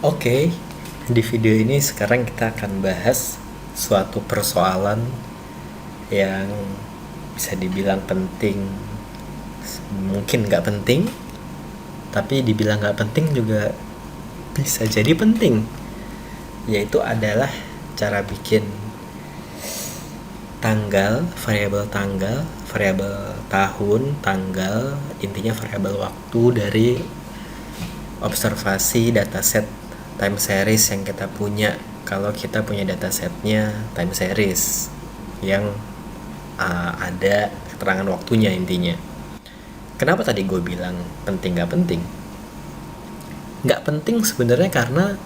Oke, di video ini sekarang kita akan bahas suatu persoalan yang bisa dibilang penting, mungkin nggak penting, tapi dibilang nggak penting juga bisa jadi penting, yaitu adalah cara bikin variabel tahun, tanggal, intinya variabel waktu dari observasi dataset time series yang kita punya. Kalau kita punya datasetnya time series yang ada keterangan waktunya intinya. Kenapa tadi gue bilang penting nggak penting? Nggak penting sebenarnya karena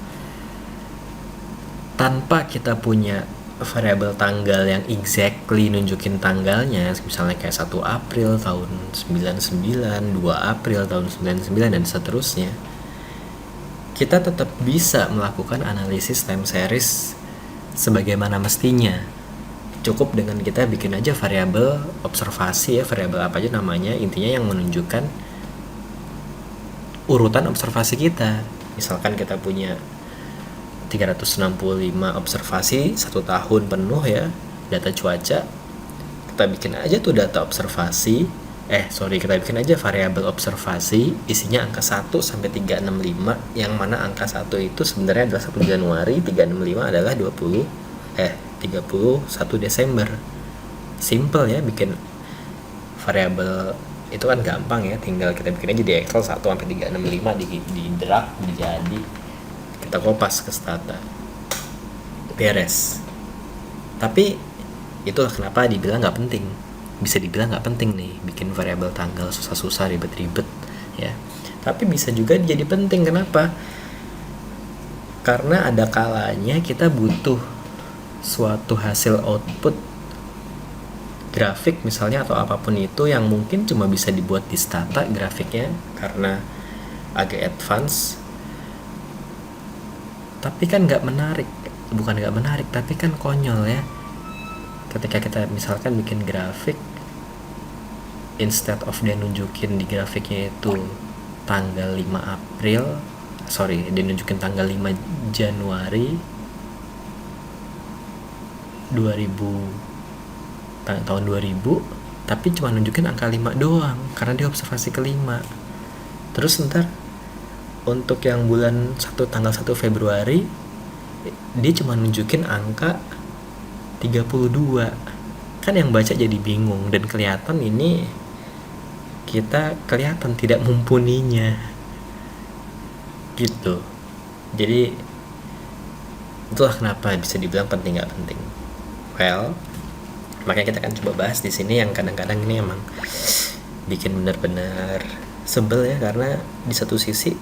tanpa kita punya variabel tanggal yang exactly nunjukin tanggalnya, misalnya kayak 1 April tahun 99, 2 April tahun 99 dan seterusnya, kita tetap bisa melakukan analisis time series sebagaimana mestinya. Cukup dengan kita bikin aja variabel observasi, variabel apa aja namanya, intinya yang menunjukkan urutan observasi kita. Misalkan kita punya 365 observasi 1 tahun penuh ya, data cuaca, kita bikin aja tuh data observasi, kita bikin aja variabel observasi isinya angka 1 sampai 365, yang mana angka 1 itu sebenarnya adalah 1 Januari, 365 adalah 31 Desember. Simple ya bikin variabel itu kan gampang ya, tinggal kita bikin aja di Excel 1 sampai 365 di drag jadi, kita kopas ke stata, beres. Tapi itulah kenapa dibilang nggak penting. Bisa dibilang nggak penting nih bikin variabel tanggal susah-susah ribet-ribet ya, tapi bisa juga jadi penting. Kenapa? Karena ada kalanya kita butuh suatu hasil output grafik misalnya atau apapun itu yang mungkin cuma bisa dibuat di stata grafiknya karena agak advance, tapi kan nggak menarik. Bukan nggak menarik, tapi kan konyol ya ketika kita misalkan bikin grafik, instead of dia nunjukin di grafiknya itu tanggal 5 April, dia nunjukin tanggal 5 Januari 2000, tahun 2000, tapi cuma nunjukin angka 5 doang karena dia observasi ke-5. Terus ntar untuk yang bulan 1 tanggal 1 Februari dia cuma nunjukin angka 32. Kan yang baca jadi bingung dan kelihatan kita kelihatan tidak mumpuninya gitu. Jadi itulah kenapa bisa dibilang penting nggak penting. Well, makanya kita akan coba bahas di sini yang kadang-kadang ini emang bikin benar-benar sebel ya, karena di satu sisi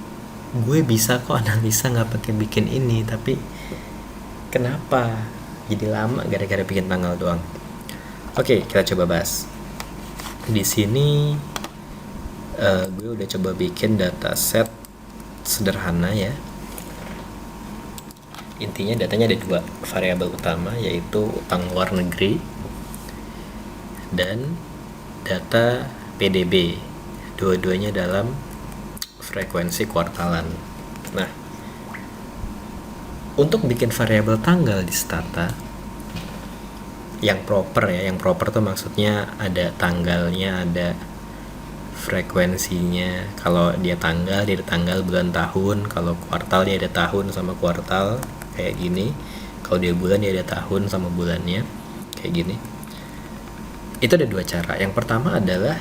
gue bisa kok analisa nggak pakai bikin ini, tapi kenapa jadi lama gara-gara bikin tanggal doang. Oke, kita coba bahas. Di sini gue udah coba bikin dataset sederhana ya. Intinya datanya ada 2 variabel utama, yaitu utang luar negeri dan data PDB. Dua-duanya dalam frekuensi kuartalan. Nah, untuk bikin variabel tanggal di stata yang proper ya, yang proper tuh maksudnya ada tanggalnya, ada frekuensinya. Kalau dia tanggal, dia ada tanggal, bulan, tahun. Kalau kuartal dia ada tahun sama kuartal kayak gini. Kalau dia bulan dia ada tahun sama bulannya kayak gini. Itu ada 2 cara. Yang pertama adalah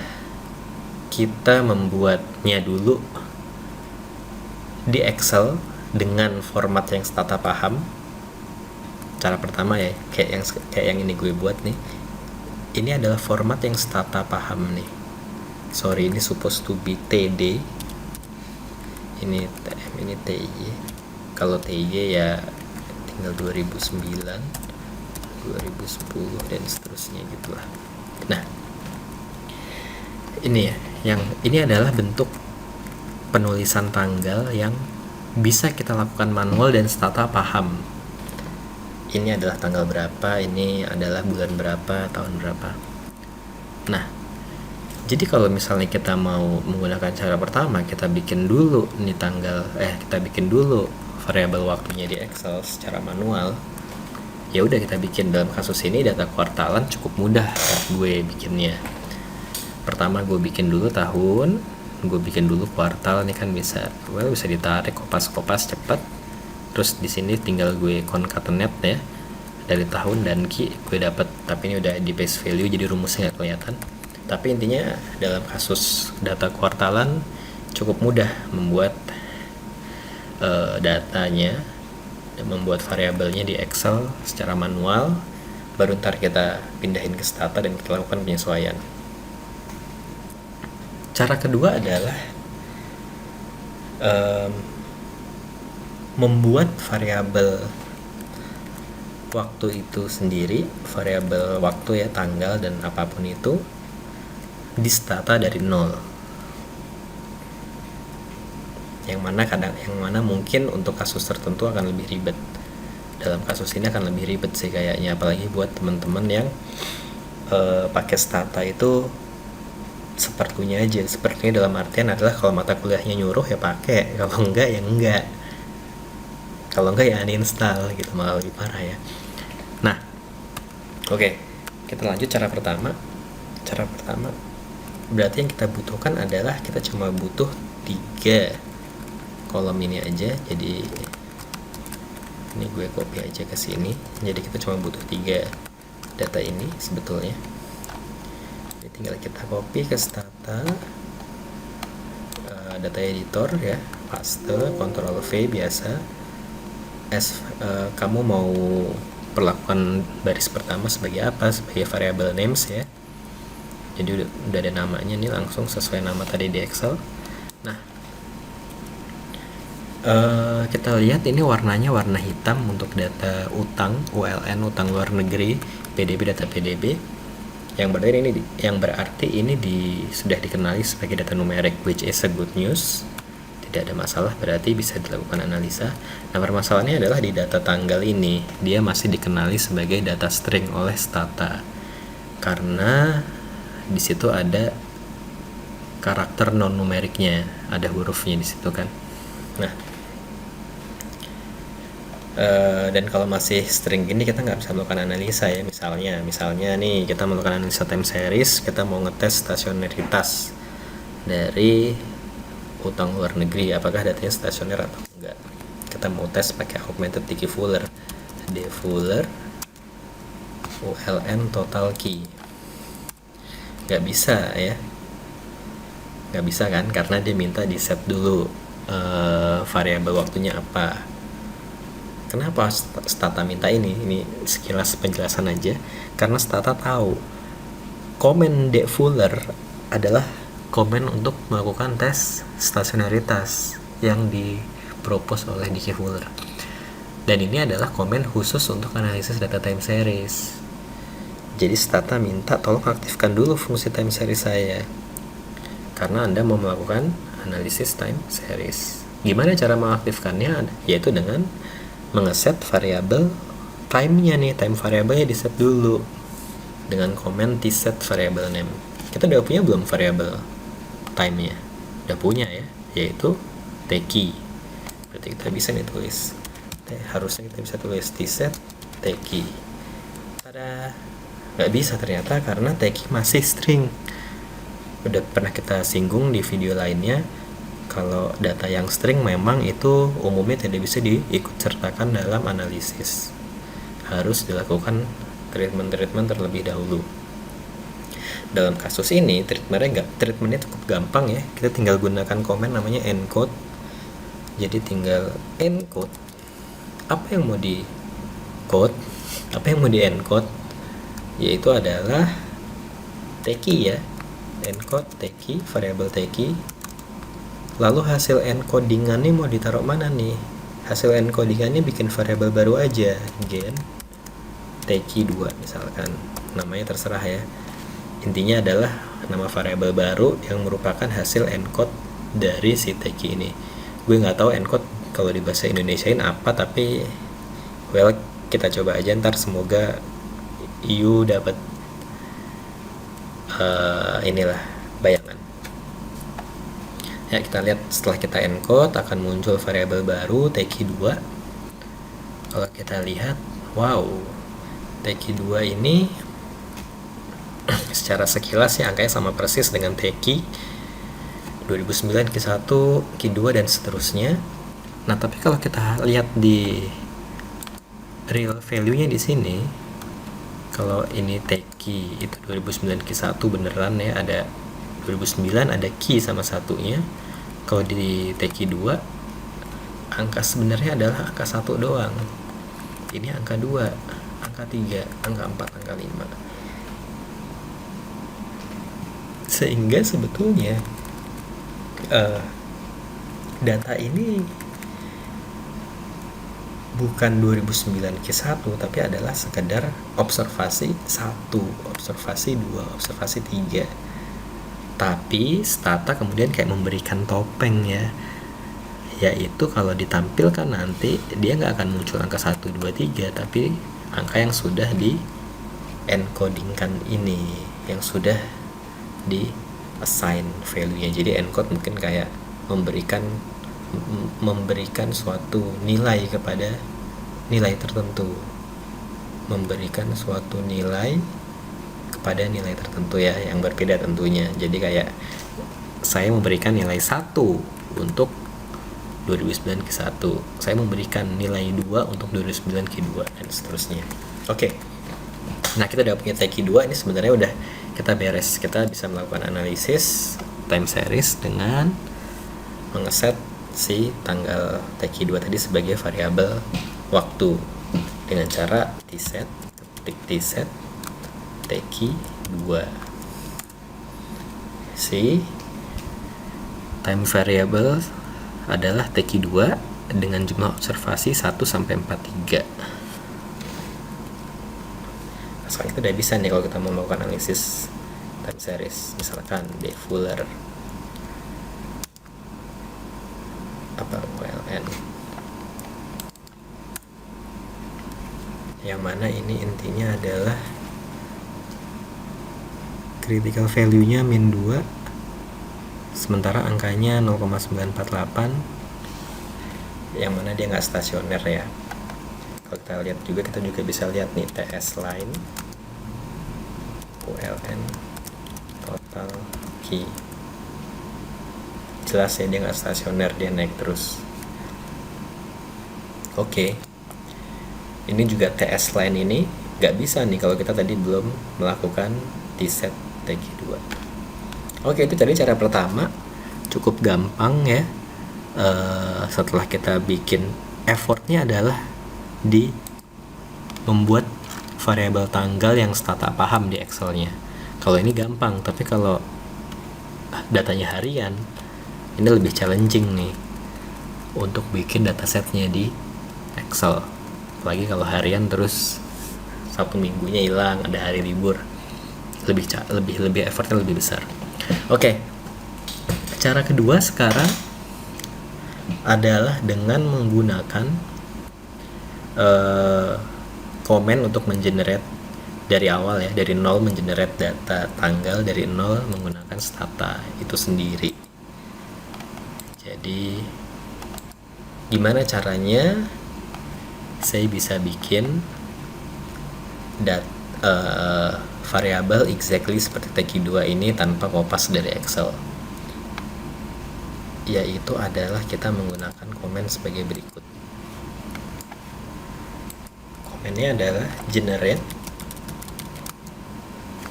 kita membuatnya dulu di Excel dengan format yang stata paham. Cara pertama ya, kayak yang ini gue buat nih. Ini adalah format yang stata paham nih. Sorry, ini supposed to be TD. Ini TM, ini TY. Kalau TY ya tinggal 2009, 2010 dan seterusnya gitulah. Nah, ini ya, ini adalah bentuk penulisan tanggal yang bisa kita lakukan manual dan stata paham. Ini adalah tanggal berapa, ini adalah bulan berapa, tahun berapa. Nah, jadi kalau misalnya kita mau menggunakan cara pertama, kita bikin dulu nih kita bikin dulu variabel waktunya di Excel secara manual, ya udah kita bikin. Dalam kasus ini data kuartalan cukup mudah gue bikinnya. Pertama gue bikin dulu tahun, gue bikin dulu kuartal. Ini kan bisa ditarik kopas cepat. Terus di sini tinggal gue concatenate ya dari tahun dan key gue dapat. Tapi ini udah di base value jadi rumusnya nggak kelihatan. Tapi intinya dalam kasus data kuartalan cukup mudah membuat datanya dan membuat variabelnya di Excel secara manual, baru ntar kita pindahin ke Stata dan kita lakukan penyesuaian. Cara kedua adalah membuat variabel waktu itu sendiri, variabel waktu ya, tanggal dan apapun itu di Stata dari nol. Yang mana mungkin untuk kasus tertentu akan lebih ribet. Dalam kasus ini akan lebih ribet sih kayaknya, apalagi buat teman-teman yang pakai Stata itu seperlunya aja. Seperlunya dalam artian adalah kalau mata kuliahnya nyuruh ya pakai, kalau enggak ya enggak. Kalau enggak ya uninstall gitu, malah lebih parah ya. Nah, oke, kita lanjut cara pertama. Cara pertama berarti yang kita butuhkan adalah kita cuma butuh 3 kolom ini aja. Jadi ini gue copy aja ke sini. Jadi kita cuma butuh 3 data ini sebetulnya. Jadi tinggal kita copy ke Stata, data editor ya, paste, Ctrl V biasa. Kamu mau perlakukan baris pertama sebagai apa? Sebagai variable names ya. Jadi udah ada namanya nih, langsung sesuai nama tadi di Excel. Nah, kita lihat ini warnanya warna hitam untuk data utang ULN, utang luar negeri, PDB, data PDB. Yang berarti ini sudah dikenali sebagai data numerik, which is a good news. Tidak ada masalah, berarti bisa dilakukan analisa. Nah, permasalahannya adalah di data tanggal ini dia masih dikenali sebagai data string oleh Stata karena di situ ada karakter non numeriknya, ada hurufnya di situ kan. Nah, dan kalau masih string gini kita nggak bisa melakukan analisa ya. Misalnya nih kita melakukan analisa time series, kita mau ngetes stasioneritas dari utang luar negeri, apakah datanya stasioner atau enggak. Kita mau tes pakai augmented key fuller, dfuller ULN total key. Nggak bisa ya, nggak bisa kan, karena dia minta di set dulu variabel waktunya apa. Kenapa Stata minta ini? Ini sekilas penjelasan aja. Karena Stata tahu komen dfuller adalah komen untuk melakukan tes stasionaritas yang dipropos oleh DK Fuller. Dan ini adalah komen khusus untuk analisis data time series. Jadi Stata minta tolong aktifkan dulu fungsi time series saya, karena Anda mau melakukan analisis time series. Gimana cara mengaktifkannya? Yaitu dengan mengeset variabel time-nya nih, time variabelnya di set dulu dengan komen set variable name. Kita udah punya belum variabel time-nya? Udah punya ya, yaitu tkey. Berarti kita bisa nih tulis. Harusnya kita bisa tulis set tkey. Tada. Nggak bisa ternyata karena tkey masih string. Udah pernah kita singgung di video lainnya, kalau data yang string memang itu umumnya tidak bisa diikut sertakan dalam analisis. Harus dilakukan treatment terlebih dahulu. Dalam kasus ini treatmentnya cukup gampang ya. Kita tinggal gunakan komen namanya encode. Jadi tinggal encode apa yang mau di code, apa yang mau di encode, yaitu adalah tkey ya, encode tkey, variabel tkey. Lalu hasil encodingannya mau ditaruh mana nih? Hasil encodingannya bikin variabel baru aja, gen tkey 2 misalkan, namanya terserah ya. Intinya adalah nama variabel baru yang merupakan hasil encode dari si tkey ini. Gue nggak tahu encode kalau di bahasa Indonesiain apa, tapi well kita coba aja, ntar semoga you dapat inilah bayangan. Ya, kita lihat setelah kita encode akan muncul variabel baru teki2. Kalau kita lihat, wow, teki2 ini secara sekilas ya angkanya sama persis dengan teki 2009, Q1, Q2 dan seterusnya. Nah, tapi kalau kita lihat di real value-nya di sini, kalau ini teki itu 2009 Q1 beneran ya, ada 2009 ada key sama satunya. Kalau di teki 2 angka sebenarnya adalah angka 1 doang. Ini angka 2, angka 3, angka 4, angka 5. Sehingga sebetulnya data ini bukan 2009 Q1 tapi adalah sekedar observasi 1, observasi 2, observasi 3. Tapi Stata kemudian kayak memberikan topeng ya, yaitu kalau ditampilkan nanti dia nggak akan muncul angka 1, 2, 3, tapi angka yang sudah di encodingkan ini, yang sudah di assign value-nya. Jadi encode mungkin kayak memberikan suatu nilai kepada nilai tertentu, memberikan suatu nilai kepada nilai tertentu ya, yang berbeda tentunya. Jadi kayak saya memberikan nilai 1 untuk 2009 Q1, saya memberikan nilai 2 untuk 2009 Q2 dan seterusnya. Oke. Nah, kita udah punya teki 2, ini sebenarnya udah kita beres. Kita bisa melakukan analisis time series dengan mengeset si tanggal teki 2 tadi sebagai variabel waktu dengan cara tset, ketik tset teki 2. Si time variable adalah teki 2 dengan jumlah observasi 1 sampai 43. Nah, sekarang itu udah bisa nih kalau kita mau melakukan analisis time series, misalkan D Fuller apa ULN, yang mana ini intinya adalah critical value-nya min 2, sementara angkanya 0,948, yang mana dia nggak stasioner ya. Kalau kita lihat juga, kita juga bisa lihat nih TS line, ULN, total key. Jelas ya dia nggak stasioner, dia naik terus. Oke. Ini juga TS line ini nggak bisa nih kalau kita tadi belum melakukan tset teki 2. Oke, itu tadi cara pertama, cukup gampang ya. Setelah kita bikin, effortnya adalah di membuat variabel tanggal yang Stata paham di Excel-nya. Kalau ini gampang, tapi kalau datanya harian, ini lebih challenging nih untuk bikin datasetnya di Excel. Apalagi kalau harian terus Sabtu minggunya hilang, ada hari libur, lebih effortnya lebih besar. Oke. Cara kedua sekarang adalah dengan menggunakan komen untuk mengenerate dari awal ya, dari 0 mengenerate data tanggal dari 0 menggunakan Stata itu sendiri. Jadi gimana caranya saya bisa bikin variabel exactly seperti teki 2 ini tanpa kopas dari Excel, yaitu adalah kita menggunakan komen sebagai berikut. Komennya adalah generate,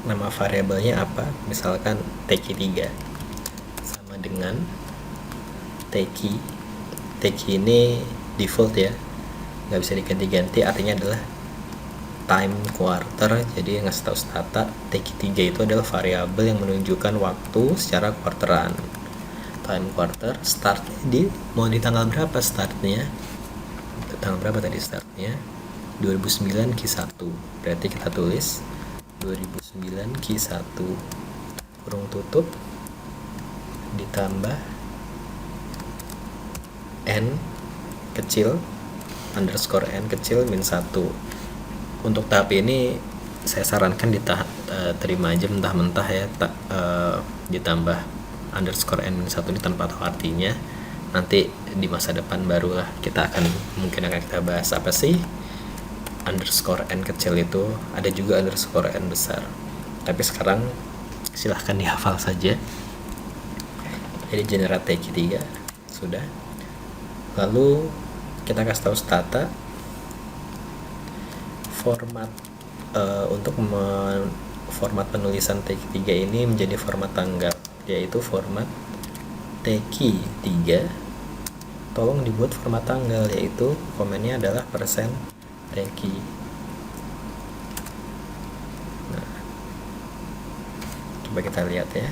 nama variabelnya apa, misalkan teki 3 sama dengan teki ini default ya, nggak bisa diganti-ganti, artinya adalah time quarter. Jadi ngasih tahu Stata teki 3 itu adalah variabel yang menunjukkan waktu secara quarteran. Time quarter, startnya mau di tanggal berapa startnya, tanggal berapa tadi startnya, 2009 Q1, berarti kita tulis 2009 Q1 kurung tutup ditambah n kecil underscore n kecil min 1. Untuk tahap ini saya sarankan terima aja mentah-mentah ya, ditambah underscore n-1 ini tanpa tahu artinya. Nanti di masa depan barulah kita akan kita bahas apa sih underscore n kecil itu. Ada juga underscore n besar, tapi sekarang silahkan dihafal saja. Jadi generate teki 3 sudah. Lalu kita kasih tahu stata format untuk format penulisan teki 3 ini menjadi format tanggal, yaitu format teki 3. Tolong dibuat format tanggal, yaitu komennya adalah persen teki. Nah, coba kita lihat ya.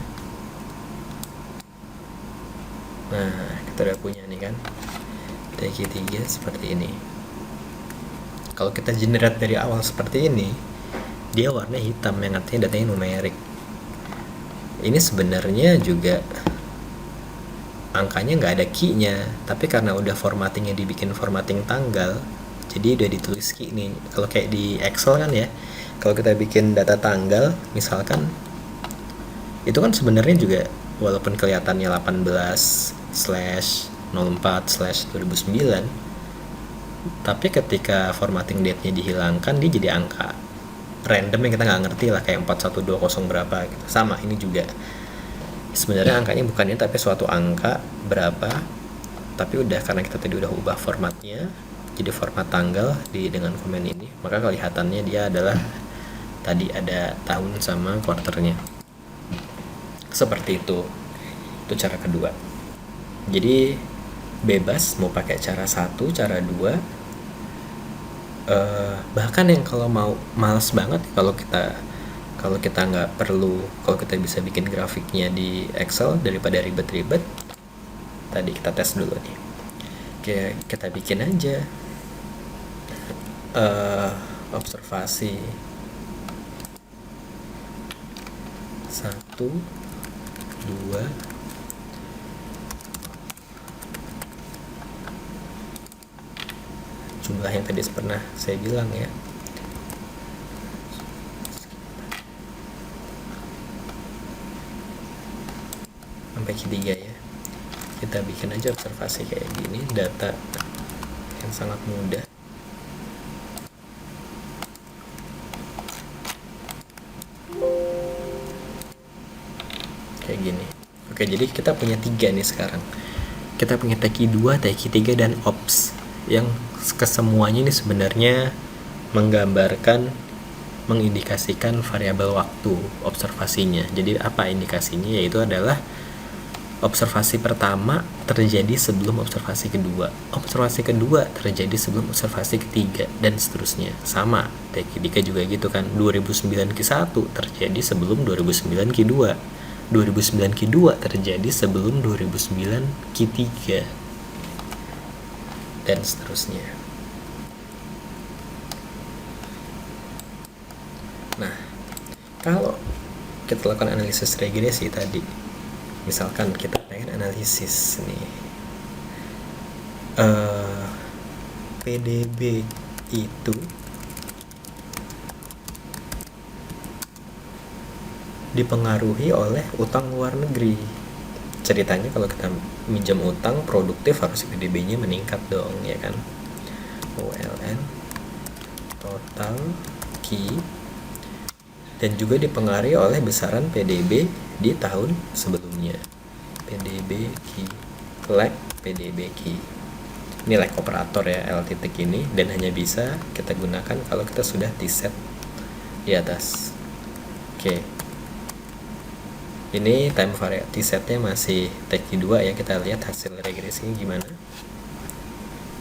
Nah, kita udah punya nih kan teki 3 seperti ini. Kalau kita generate dari awal seperti ini, dia warna hitam, yang artinya datanya numerik. Ini sebenarnya juga angkanya nggak ada key-nya, tapi karena udah formattingnya dibikin formatting tanggal, jadi udah ditulis key nih. Kalau kayak di Excel kan ya, kalau kita bikin data tanggal misalkan, itu kan sebenarnya juga walaupun kelihatannya 18/04/2009, tapi ketika formatting date-nya dihilangkan, dia jadi angka random yang kita nggak ngerti lah, kayak 4120 berapa gitu. Sama ini juga sebenarnya angkanya bukan ini, tapi suatu angka berapa, tapi udah karena kita tadi udah ubah formatnya jadi format tanggal dengan komen ini, maka kelihatannya dia adalah tadi ada tahun sama quarternya seperti itu. Itu cara kedua. Jadi bebas mau pakai cara 1, cara 2, bahkan yang kalau mau males banget, kalau kita nggak perlu, kalau kita bisa bikin grafiknya di Excel daripada ribet-ribet, tadi kita tes dulu nih. Oke, kita bikin aja observasi 1, 2, jumlah yang tadi pernah saya bilang ya. Sampai ketiga ya. Kita bikin aja observasi kayak gini, data yang sangat mudah. Kayak gini. Oke, jadi kita punya 3 nih sekarang. Kita punya teki 2, teki 3, dan ops, yang kesemuanya ini sebenarnya mengindikasikan variabel waktu observasinya. Jadi apa indikasinya? Yaitu adalah observasi pertama terjadi sebelum observasi kedua, observasi kedua terjadi sebelum observasi ketiga, dan seterusnya. Sama teki 3 juga gitu kan. 2009 Q1 terjadi sebelum 2009 Q2, 2009 Q2 terjadi sebelum 2009 Q3, dan seterusnya. Nah, kalau kita lakukan analisis regresi tadi, misalkan kita pengen analisis nih, PDB itu dipengaruhi oleh utang luar negeri. Ceritanya kalau kita minjam utang produktif, harus PDB-nya meningkat dong, ya kan? ULN total key, dan juga dipengaruhi oleh besaran PDB di tahun sebelumnya. PDB key, lag PDB key. Ini lag operator ya, L titik ini, dan hanya bisa kita gunakan kalau kita sudah T-set di atas. Oke. Ini time variety setnya masih teki 2 ya. Kita lihat hasil regresinya gimana.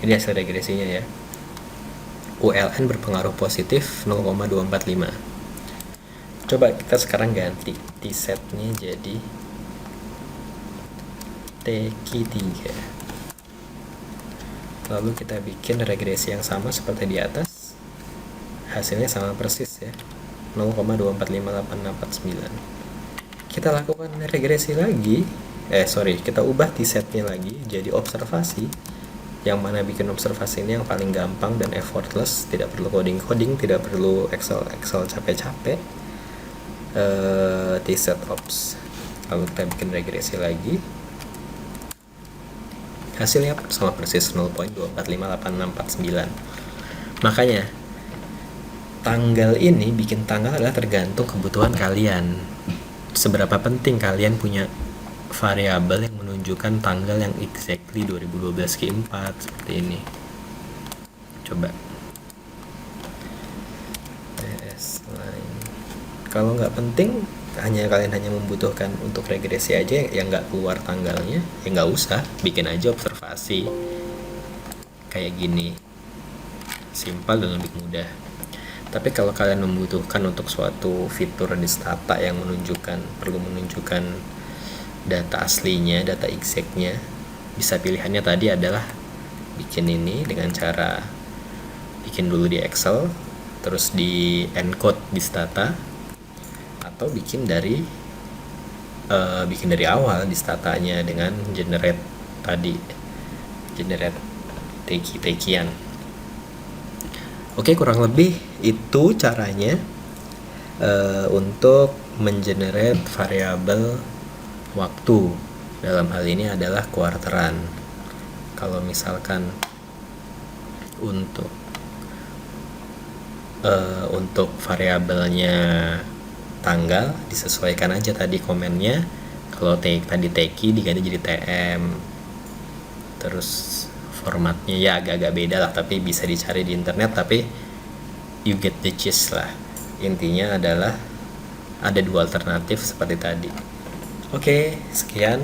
Ini hasil regresinya ya. ULN berpengaruh positif 0,245. Coba kita sekarang ganti T-setnya jadi teki 3. Lalu kita bikin regresi yang sama seperti di atas. Hasilnya sama persis ya, 0,245849. Kita lakukan regresi lagi, kita ubah T-setnya lagi jadi observasi, yang mana bikin observasi ini yang paling gampang dan effortless, tidak perlu coding, tidak perlu Excel capek-capek. T-set ops, Lalu kita bikin regresi lagi, hasilnya sama persis 0.2458649. Makanya tanggal ini, bikin tanggal adalah tergantung kebutuhan kalian. Seberapa penting kalian punya variabel yang menunjukkan tanggal yang exactly 2012 Q4 seperti ini. Coba line. Kalau nggak penting, kalian hanya membutuhkan untuk regresi aja yang nggak keluar tanggalnya, ya nggak usah, bikin aja observasi kayak gini, simpel dan lebih mudah. Tapi kalau kalian membutuhkan untuk suatu fitur di Stata yang perlu menunjukkan data aslinya, data exactnya, bisa pilihannya tadi adalah bikin ini dengan cara bikin dulu di Excel, terus di encode di Stata, atau bikin dari awal di Statanya dengan generate teki-tekian. Oke, kurang lebih itu caranya untuk mengenerate variabel waktu. Dalam hal ini adalah kuarteran. Kalau misalkan untuk variabelnya tanggal, disesuaikan aja tadi komennya. Kalau tadi teki diganti jadi TM, terus formatnya ya agak-agak beda lah, tapi bisa dicari di internet, tapi you get the gist lah. Intinya adalah ada dua alternatif seperti tadi. Oke, sekian